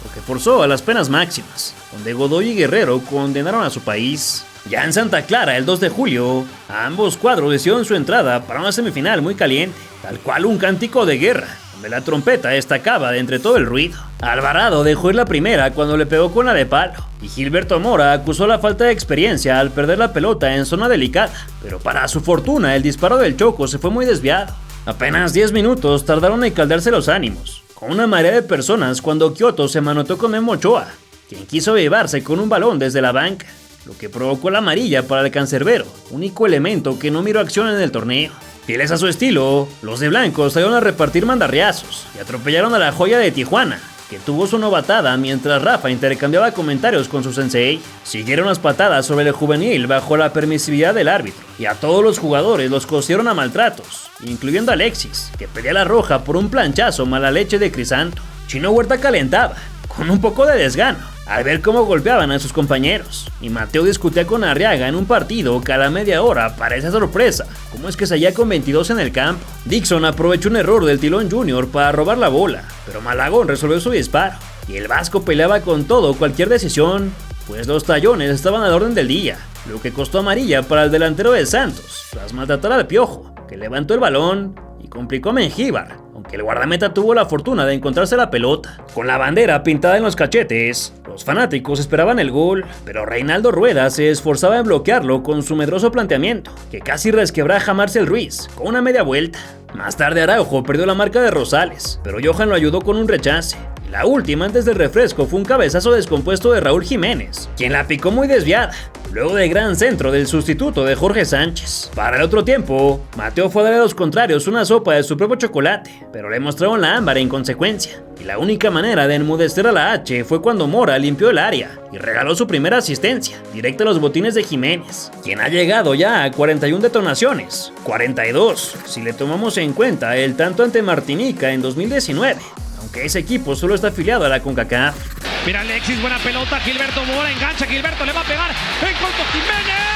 lo que forzó a las penas máximas, donde Godoy y Guerrero condenaron a su país. Ya en Santa Clara, el 2 de julio, ambos cuadros hicieron su entrada para una semifinal muy caliente, tal cual un cántico de guerra, donde la trompeta destacaba de entre todo el ruido. Alvarado dejó ir la primera cuando le pegó con la de palo, y Gilberto Mora acusó la falta de experiencia al perder la pelota en zona delicada, pero para su fortuna el disparo del Choco se fue muy desviado. Apenas 10 minutos tardaron en caldearse los ánimos, con una marea de personas cuando Kioto se manotó con Memo Ochoa, quien quiso llevarse con un balón desde la banca, lo que provocó la amarilla para el cancerbero, único elemento que no miró acción en el torneo. Fieles a su estilo, los de blanco salieron a repartir mandarriazos y atropellaron a la joya de Tijuana, que tuvo su novatada mientras Rafa intercambiaba comentarios con su sensei. Siguieron las patadas sobre el juvenil bajo la permisividad del árbitro, y a todos los jugadores los cosieron a maltratos, incluyendo a Alexis, que pedía la roja por un planchazo mala leche de Crisanto. Chino Huerta calentaba, con un poco de desgano, al ver cómo golpeaban a sus compañeros, y Mateo discutía con Arriaga en un partido que a la media hora parece sorpresa, cómo es que seguía con 22 en el campo. Dixon aprovechó un error del Tilón Jr. para robar la bola, pero Malagón resolvió su disparo, y el vasco peleaba con todo cualquier decisión, pues los tallones estaban al orden del día, lo que costó amarilla para el delantero de Santos, tras maltratar al Piojo, que levantó el balón y complicó a Mengíbar, aunque el guardameta tuvo la fortuna de encontrarse la pelota. Con la bandera pintada en los cachetes, los fanáticos esperaban el gol, pero Reinaldo Rueda se esforzaba en bloquearlo con su medroso planteamiento, que casi resquebraja a Marcel Ruiz con una media vuelta. Más tarde Araujo perdió la marca de Rosales, pero Johan lo ayudó con un rechace. La última antes del refresco fue un cabezazo descompuesto de Raúl Jiménez, quien la picó muy desviada, luego del gran centro del sustituto de Jorge Sánchez. Para el otro tiempo, Mateo fue a dar a los contrarios una sopa de su propio chocolate, pero le mostraron la ámbar en consecuencia, y la única manera de enmudecer a la H fue cuando Mora limpió el área y regaló su primera asistencia, directa a los botines de Jiménez, quien ha llegado ya a 41 detonaciones, 42 si le tomamos en cuenta el tanto ante Martinica en 2019, aunque ese equipo solo está afiliado a la CONCACAF. Mira Alexis, buena pelota, Gilberto Mora engancha, Gilberto le va a pegar, en corto Jiménez.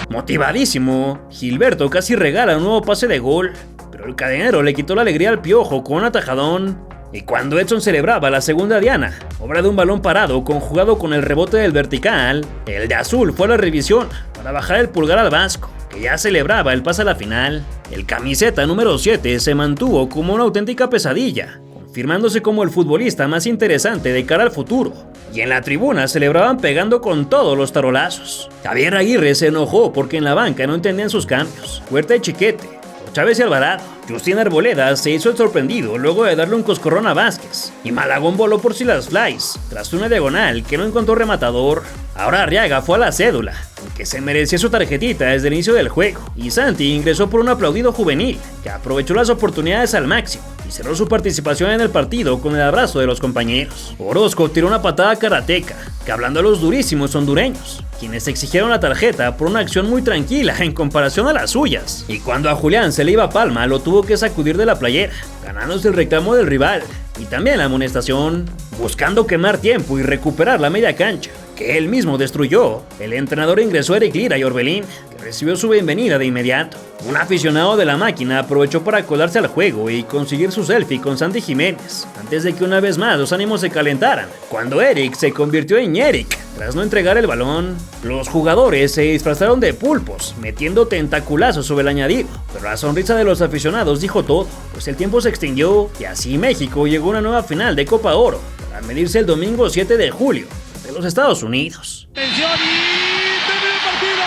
Motivadísimo, Gilberto casi regala un nuevo pase de gol, pero el cadenero le quitó la alegría al Piojo con un atajadón. Y cuando Edson celebraba la segunda diana, obra de un balón parado conjugado con el rebote del vertical, el de azul fue a la revisión para bajar el pulgar al vasco, que ya celebraba el pase a la final. El camiseta número 7 se mantuvo como una auténtica pesadilla, confirmándose como el futbolista más interesante de cara al futuro. Y en la tribuna celebraban pegando con todos los tarolazos. Javier Aguirre se enojó porque en la banca no entendían sus cambios. Huerta y Chiquete, por Chávez y Alvarado. Justin Arboleda se hizo el sorprendido luego de darle un coscorrón a Vázquez. Y Malagón voló por Silas Flies, tras una diagonal que no encontró rematador. Ahora Arriaga fue a la cédula, que se merecía su tarjetita desde el inicio del juego. Y Santi ingresó por un aplaudido juvenil, que aprovechó las oportunidades al máximo y cerró su participación en el partido con el abrazo de los compañeros. Orozco tiró una patada karateca, que hablando a los durísimos hondureños, quienes exigieron la tarjeta por una acción muy tranquila en comparación a las suyas. Y cuando a Julián se le iba palma, lo tuvo que sacudir de la playera, ganándose el reclamo del rival y también la amonestación. Buscando quemar tiempo y recuperar la media cancha, que él mismo destruyó, el entrenador ingresó a Eric Lira y Orbelín, que recibió su bienvenida de inmediato. Un aficionado de la máquina aprovechó para colarse al juego y conseguir su selfie con Santi Jiménez, antes de que una vez más los ánimos se calentaran, cuando Eric se convirtió en Eric, Tras no entregar el balón, los jugadores se disfrazaron de pulpos, metiendo tentaculazos sobre el añadido, pero la sonrisa de los aficionados dijo todo, pues el tiempo se extinguió y así México llegó a una nueva final de Copa Oro, para medirse el domingo 7 de julio de los Estados Unidos. ¡Atención y termina el partido!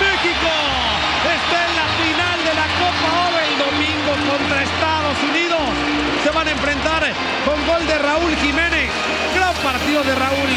¡México está en la final de la Copa Oro el domingo contra Estados Unidos! Se van a enfrentar con gol de Raúl Jiménez. Gran partido de Raúl,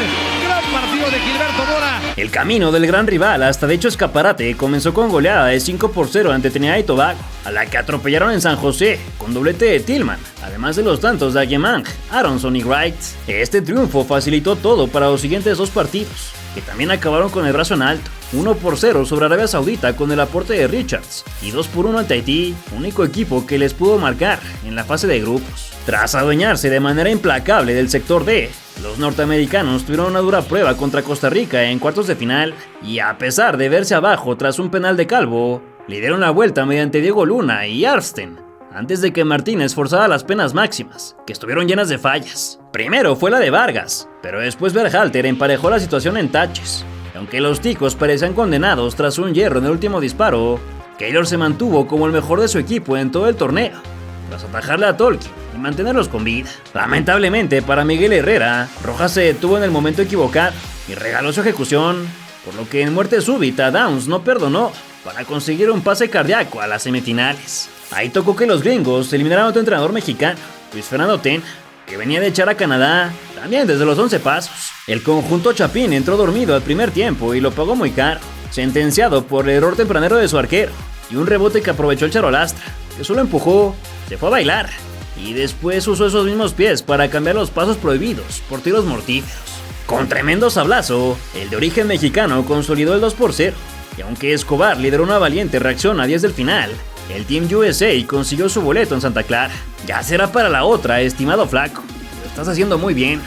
gran partido de Gilberto Mora. El camino del gran rival hasta dicho escaparate comenzó con goleada de 5-0 ante Trinidad y Tobago, a la que atropellaron en San José, con doblete de Tillman, además de los tantos de Aguemang, Aronson y Wright. Este triunfo facilitó todo para los siguientes dos partidos, que también acabaron con el brazo en alto, 1-0 sobre Arabia Saudita con el aporte de Richards, y 2-1 ante Haití, único equipo que les pudo marcar en la fase de grupos. Tras adueñarse de manera implacable del sector D, los norteamericanos tuvieron una dura prueba contra Costa Rica en cuartos de final, y a pesar de verse abajo tras un penal de Calvo, le dieron la vuelta mediante Diego Luna y Arsten, antes de que Martínez forzara las penas máximas, que estuvieron llenas de fallas. Primero fue la de Vargas, pero después Berhalter emparejó la situación en taches. Aunque los ticos parecían condenados tras un hierro en el último disparo, Keylor se mantuvo como el mejor de su equipo en todo el torneo, tras atajarle a Tolkien y mantenerlos con vida. Lamentablemente para Miguel Herrera, Rojas se detuvo en el momento equivocado y regaló su ejecución, por lo que en muerte súbita Downs no perdonó para conseguir un pase cardíaco a las semifinales. Ahí tocó que los gringos eliminaran a otro entrenador mexicano, Luis Fernando Tena, que venía de echar a Canadá también desde los 11 pasos. El conjunto chapín entró dormido al primer tiempo y lo pagó muy caro, sentenciado por el error tempranero de su arquero y un rebote que aprovechó el Charolastra, que solo empujó, se fue a bailar y después usó esos mismos pies para cambiar los pasos prohibidos por tiros mortíferos. Con tremendo sablazo, el de origen mexicano consolidó el 2-0, y aunque Escobar lideró una valiente reacción a 10 del final, el Team USA consiguió su boleto en Santa Clara. Ya será para la otra, estimado flaco. Lo estás haciendo muy bien.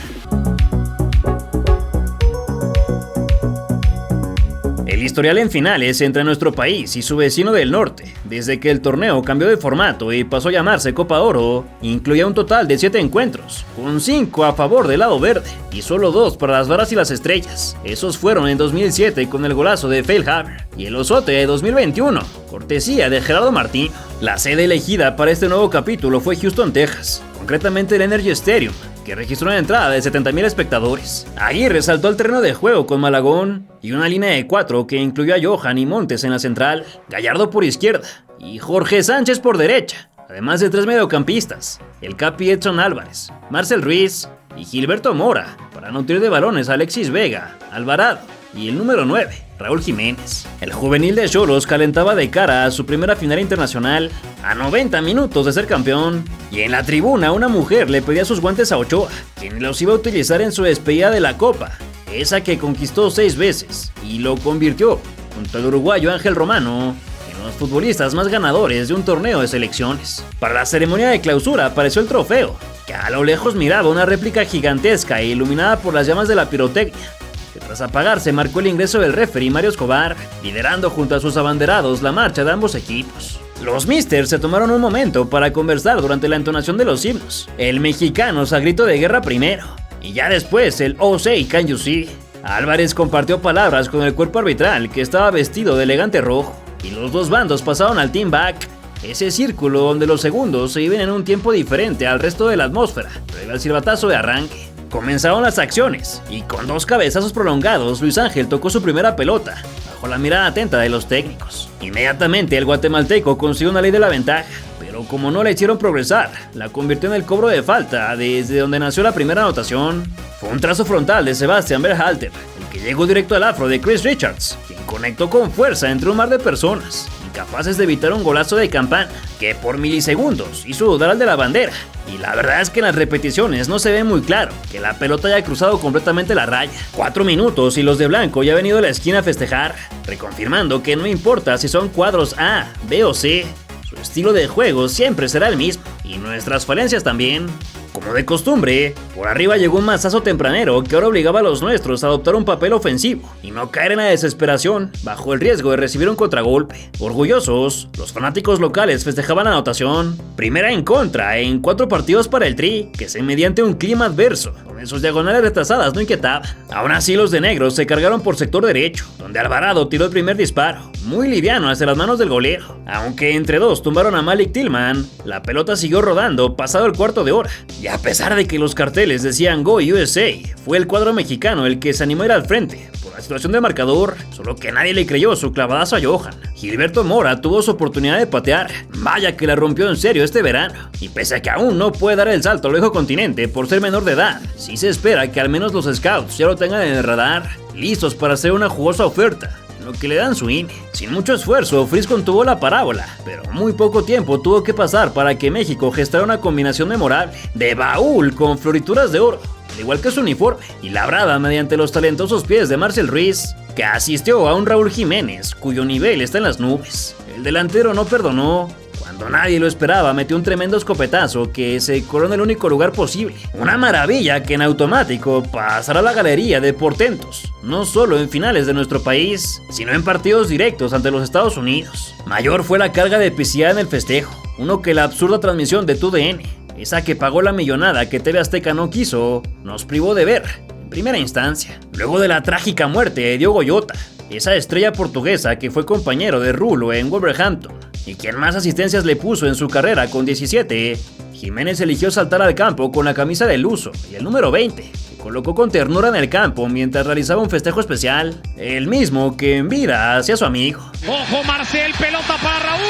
El historial en finales entre nuestro país y su vecino del norte, desde que el torneo cambió de formato y pasó a llamarse Copa Oro, incluía un total de 7 encuentros, con 5 a favor del lado verde y solo 2 para las varas y las estrellas. Esos fueron en 2007 con el golazo de Feilhaber y el osote de 2021, cortesía de Gerardo Martín. La sede elegida para este nuevo capítulo fue Houston, Texas, concretamente el Energy Stadium, que registró una entrada de 70,000 espectadores. Aguirre saltó al terreno de juego con Malagón y una línea de 4 que incluyó a Johan y Montes en la central, Gallardo por izquierda y Jorge Sánchez por derecha, además de 3 mediocampistas, el Capi Edson Álvarez, Marcel Ruiz y Gilberto Mora, para nutrir de balones a Alexis Vega, Alvarado y el número 9, Raúl Jiménez. El juvenil de Xolos calentaba de cara a su primera final internacional a 90 minutos de ser campeón, y en la tribuna una mujer le pedía sus guantes a Ochoa, quien los iba a utilizar en su despedida de la Copa, esa que conquistó 6 veces y lo convirtió, junto al uruguayo Ángel Romano, en los futbolistas más ganadores de un torneo de selecciones. Para la ceremonia de clausura apareció el trofeo, que a lo lejos miraba una réplica gigantesca e iluminada por las llamas de la pirotecnia, que tras apagarse marcó el ingreso del referee Mario Escobar, liderando junto a sus abanderados la marcha de ambos equipos. Los Misters se tomaron un momento para conversar durante la entonación de los himnos, el mexicano a grito de guerra primero, y ya después el "Oh say can you see". Álvarez compartió palabras con el cuerpo arbitral, que estaba vestido de elegante rojo, y los dos bandos pasaron al team back, ese círculo donde los segundos se viven en un tiempo diferente al resto de la atmósfera, previo al silbatazo de arranque. Comenzaron las acciones, y con 2 cabezazos prolongados, Luis Ángel tocó su primera pelota, bajo la mirada atenta de los técnicos. Inmediatamente el guatemalteco consiguió una ley de la ventaja, pero como no la hicieron progresar, la convirtió en el cobro de falta desde donde nació la primera anotación. Fue un trazo frontal de Sebastian Berhalter, el que llegó directo al afro de Chris Richards, quien conectó con fuerza entre un mar de personas, incapaces de evitar un golazo de campana, que por milisegundos hizo dudar al de la bandera. Y la verdad es que en las repeticiones no se ve muy claro que la pelota haya cruzado completamente la raya. 4 minutos y los de blanco ya han venido a la esquina a festejar, reconfirmando que no importa si son cuadros A, B o C, su estilo de juego siempre será el mismo, y nuestras falencias también. Como de costumbre, por arriba llegó un mazazo tempranero que ahora obligaba a los nuestros a adoptar un papel ofensivo y no caer en la desesperación bajo el riesgo de recibir un contragolpe. Orgullosos, los fanáticos locales festejaban la anotación, primera en contra en 4 partidos para el Tri, que se mediante un clima adverso, donde sus diagonales retrasadas no inquietaban. Aún así, los de negros se cargaron por sector derecho, donde Alvarado tiró el primer disparo, muy liviano hacia las manos del golero. Aunque entre dos tumbaron a Malik Tillman, la pelota siguió rodando pasado el cuarto de hora. Y a pesar de que los carteles decían Go USA, fue el cuadro mexicano el que se animó a ir al frente por la situación del marcador, solo que nadie le creyó su clavadazo a Johan. Gilberto Mora tuvo su oportunidad de patear, vaya que la rompió en serio este verano. Y pese a que aún no puede dar el salto al viejo continente por ser menor de edad, sí se espera que al menos los scouts ya lo tengan en el radar, listos para hacer una jugosa oferta, lo que le dan su INE. Sin mucho esfuerzo, Freeze contuvo la parábola, pero muy poco tiempo tuvo que pasar para que México gestara una combinación memorable de baúl con florituras de oro, al igual que su uniforme, y labrada mediante los talentosos pies de Marcel Ruiz, que asistió a un Raúl Jiménez, cuyo nivel está en las nubes. El delantero no perdonó. Cuando nadie lo esperaba, metió un tremendo escopetazo que se coló en el único lugar posible. Una maravilla que en automático pasará a la galería de portentos, no solo en finales de nuestro país, sino en partidos directos ante los Estados Unidos. Mayor fue la carga de epicidad en el festejo, uno que la absurda transmisión de TUDN, esa que pagó la millonada que TV Azteca no quiso, nos privó de ver en primera instancia. Luego de la trágica muerte de Diogo Jota, esa estrella portuguesa que fue compañero de Rulo en Wolverhampton, y quien más asistencias le puso en su carrera con 17, Jiménez eligió saltar al campo con la camisa del Luso y el número 20, que colocó con ternura en el campo mientras realizaba un festejo especial, el mismo que en vida hacía su amigo. ¡Ojo Marcel, pelota para Raúl!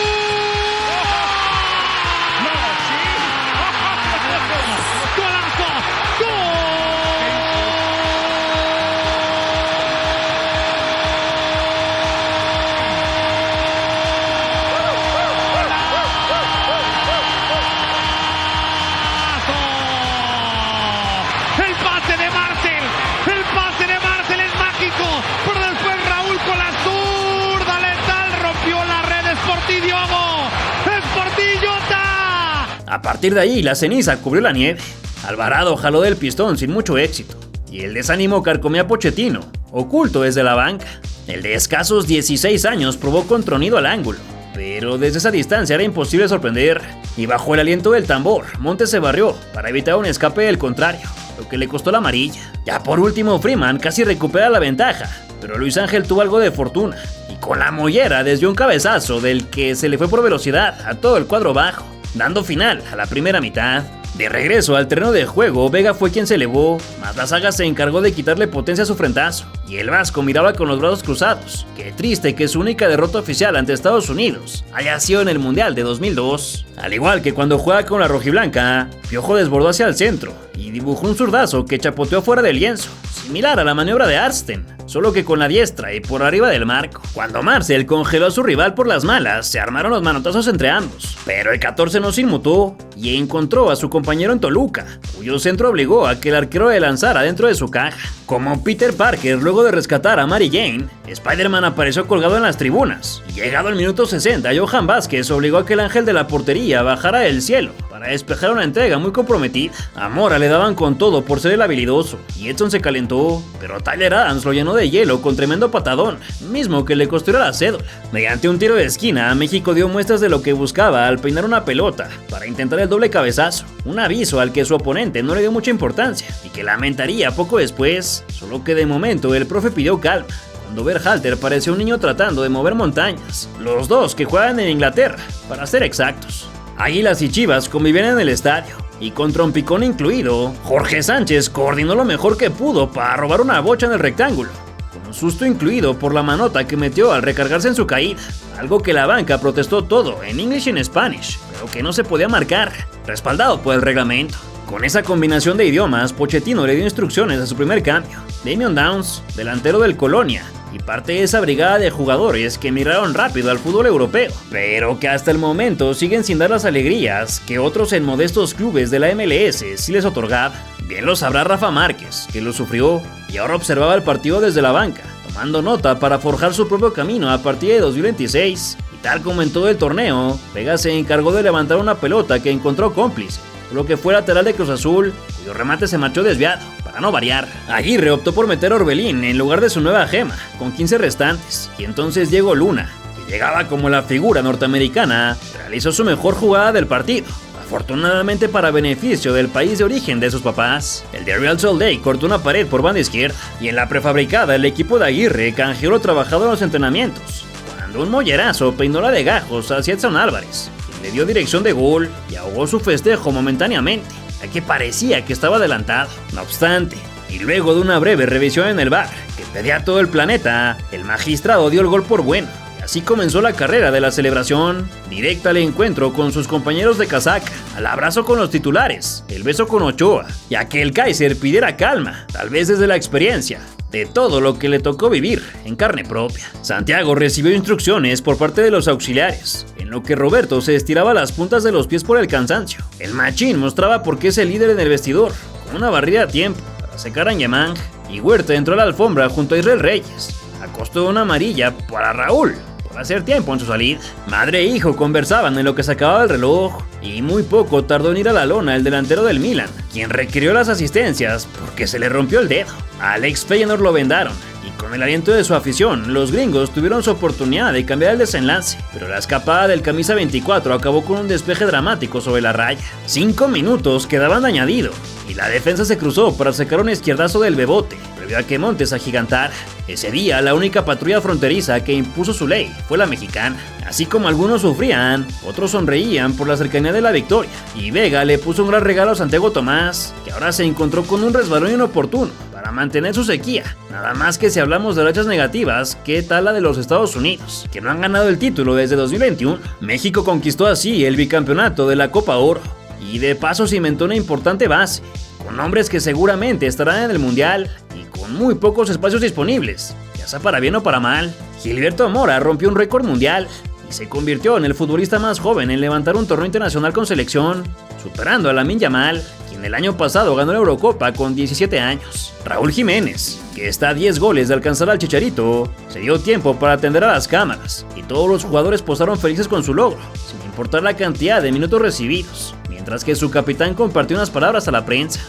A partir de ahí, la ceniza cubrió la nieve. Alvarado jaló del pistón sin mucho éxito, y el desánimo carcomía a Pochettino, oculto desde la banca. El de escasos 16 años probó con tronido al ángulo, pero desde esa distancia era imposible sorprender, y bajo el aliento del tambor, Montes se barrió para evitar un escape del contrario, lo que le costó la amarilla. Ya por último, Freeman casi recupera la ventaja, pero Luis Ángel tuvo algo de fortuna, y con la mollera desvió un cabezazo del que se le fue por velocidad a todo el cuadro bajo, dando final a la primera mitad. De regreso al terreno de juego, Vega fue quien se elevó, mas la saga se encargó de quitarle potencia a su frentazo, y el vasco miraba con los brazos cruzados. Qué triste que su única derrota oficial ante Estados Unidos haya sido en el Mundial de 2002. Al igual que cuando juega con la rojiblanca, Piojo desbordó hacia el centro y dibujó un zurdazo que chapoteó fuera del lienzo, similar a la maniobra de Arsten, solo que con la diestra y por arriba del marco. Cuando Marcel congeló a su rival por las malas, se armaron los manotazos entre ambos, pero el 14 no se inmutó y encontró a su compañero en Toluca, cuyo centro obligó a que el arquero le lanzara dentro de su caja. Como Peter Parker luego de rescatar a Mary Jane, Spider-Man apareció colgado en las tribunas, y llegado al minuto 60, Johan Vázquez obligó a que el ángel de la portería bajara del cielo para despejar una entrega muy comprometida. A Mora le daban con todo por ser el habilidoso, y Edson se calentó, pero Tyler Adams lo llenó de hielo con tremendo patadón, mismo que le costó la cédula. Mediante un tiro de esquina, México dio muestras de lo que buscaba al peinar una pelota para intentar el doble cabezazo, un aviso al que su oponente no le dio mucha importancia y que lamentaría poco después, solo que de momento el profe pidió calma cuando Berhalter pareció un niño tratando de mover montañas, los dos que juegan en Inglaterra, para ser exactos. Águilas y Chivas convivían en el estadio, y con trompicón incluido, Jorge Sánchez coordinó lo mejor que pudo para robar una bocha en el rectángulo, con un susto incluido por la manota que metió al recargarse en su caída, algo que la banca protestó todo en English y en Spanish, pero que no se podía marcar, respaldado por el reglamento. Con esa combinación de idiomas, Pochettino le dio instrucciones a su primer cambio, Damian Downs, delantero del Colonia, y parte de esa brigada de jugadores que migraron rápido al fútbol europeo, pero que hasta el momento siguen sin dar las alegrías que otros en modestos clubes de la MLS sí les otorgaban. Bien lo sabrá Rafa Márquez, que lo sufrió y ahora observaba el partido desde la banca, tomando nota para forjar su propio camino a partir de 2026, y tal como en todo el torneo, Vega se encargó de levantar una pelota que encontró cómplice, lo que fue lateral de Cruz Azul, cuyo remate se marchó desviado, para no variar. Aguirre optó por meter a Orbelín en lugar de su nueva gema, con 15 restantes, y entonces Diego Luna, que llegaba como la figura norteamericana, realizó su mejor jugada del partido. Afortunadamente para beneficio del país de origen de sus papás, el de Real Salt Lake cortó una pared por banda izquierda, y en la prefabricada el equipo de Aguirre canjeó lo trabajado en los entrenamientos, cuando un mollerazo peinó la de gajos hacia Edson Álvarez, quien le dio dirección de gol y ahogó su festejo momentáneamente, ya que parecía que estaba adelantado. No obstante, y luego de una breve revisión en el VAR, que pedía a todo el planeta, el magistrado dio el gol por bueno. Así comenzó la carrera de la celebración, directa al encuentro con sus compañeros de casaca, al abrazo con los titulares, el beso con Ochoa, y a que el Kaiser pidiera calma, tal vez desde la experiencia de todo lo que le tocó vivir en carne propia. Santiago recibió instrucciones por parte de los auxiliares, en lo que Roberto se estiraba las puntas de los pies por el cansancio. El machín mostraba por qué es el líder en el vestidor, con una barrida a tiempo para secar a Ñemang, y Huerta entró a la alfombra junto a Israel Reyes, a costo de una amarilla para Raúl, hacer tiempo en su salida. Madre e hijo conversaban en lo que se acababa el reloj, y muy poco tardó en ir a la lona el delantero del Milan, quien requirió las asistencias porque se le rompió el dedo. Al ex Feyenoord lo vendaron, y con el aliento de su afición, los gringos tuvieron su oportunidad de cambiar el desenlace, pero la escapada del camisa 24 acabó con un despeje dramático sobre la raya. 5 minutos quedaban de añadido, y la defensa se cruzó para sacar un izquierdazo del Bebote, previo a que Montes agigantara. Ese día, la única patrulla fronteriza que impuso su ley fue la mexicana. Así como algunos sufrían, otros sonreían por la cercanía de la victoria, y Vega le puso un gran regalo a Santiago Tomás, que ahora se encontró con un resbalón inoportuno para mantener su sequía. Nada más que si hablamos de rachas negativas, ¿qué tal la de los Estados Unidos, que no han ganado el título desde 2021? México conquistó así el bicampeonato de la Copa Oro, y de paso cimentó una importante base, con hombres que seguramente estarán en el Mundial y con muy pocos espacios disponibles, ya sea para bien o para mal. Gilberto Mora rompió un récord mundial y se convirtió en el futbolista más joven en levantar un torneo internacional con selección, superando a Lamine Yamal, quien el año pasado ganó la Eurocopa con 17 años. Raúl Jiménez, que está a 10 goles de alcanzar al Chicharito, se dio tiempo para atender a las cámaras, y todos los jugadores posaron felices con su logro, sin importar la cantidad de minutos recibidos, mientras que su capitán compartió unas palabras a la prensa.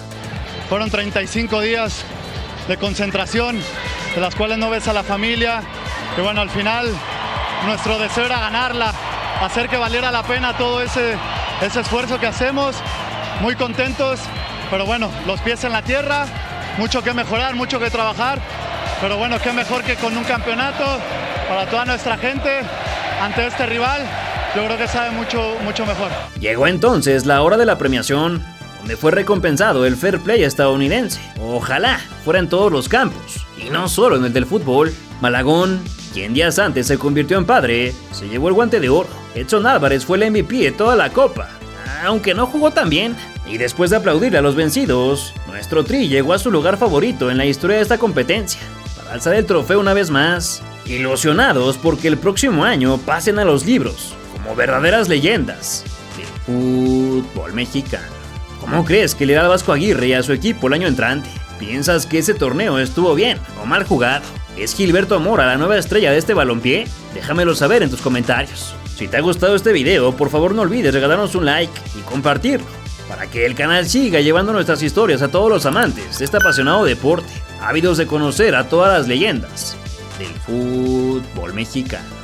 Fueron 35 días de concentración, de las cuales no ves a la familia, y bueno, al final nuestro deseo era ganarla, hacer que valiera la pena todo ese esfuerzo que hacemos. Muy contentos, pero bueno, los pies en la tierra, mucho que mejorar, mucho que trabajar, pero bueno, qué mejor que con un campeonato para toda nuestra gente ante este rival. Yo creo que sabe mucho mejor. Llegó entonces la hora de la premiación, donde fue recompensado el fair play estadounidense. Ojalá fuera en todos los campos, y no solo en el del fútbol. Malagón, quien días antes se convirtió en padre, se llevó el guante de oro. Edson Álvarez fue el MVP de toda la copa, aunque no jugó tan bien. Y después de aplaudirle a los vencidos, nuestro Tri llegó a su lugar favorito en la historia de esta competencia, para alzar el trofeo una vez más, ilusionados porque el próximo año pasen a los libros como verdaderas leyendas del fútbol mexicano. ¿Cómo crees que le da al Vasco Aguirre y a su equipo el año entrante? ¿Piensas que ese torneo estuvo bien o mal jugado? ¿Es Gilberto Mora la nueva estrella de este balompié? Déjamelo saber en tus comentarios. Si te ha gustado este video, por favor no olvides regalarnos un like y compartirlo, para que el canal siga llevando nuestras historias a todos los amantes de este apasionado deporte, ávidos de conocer a todas las leyendas del fútbol mexicano.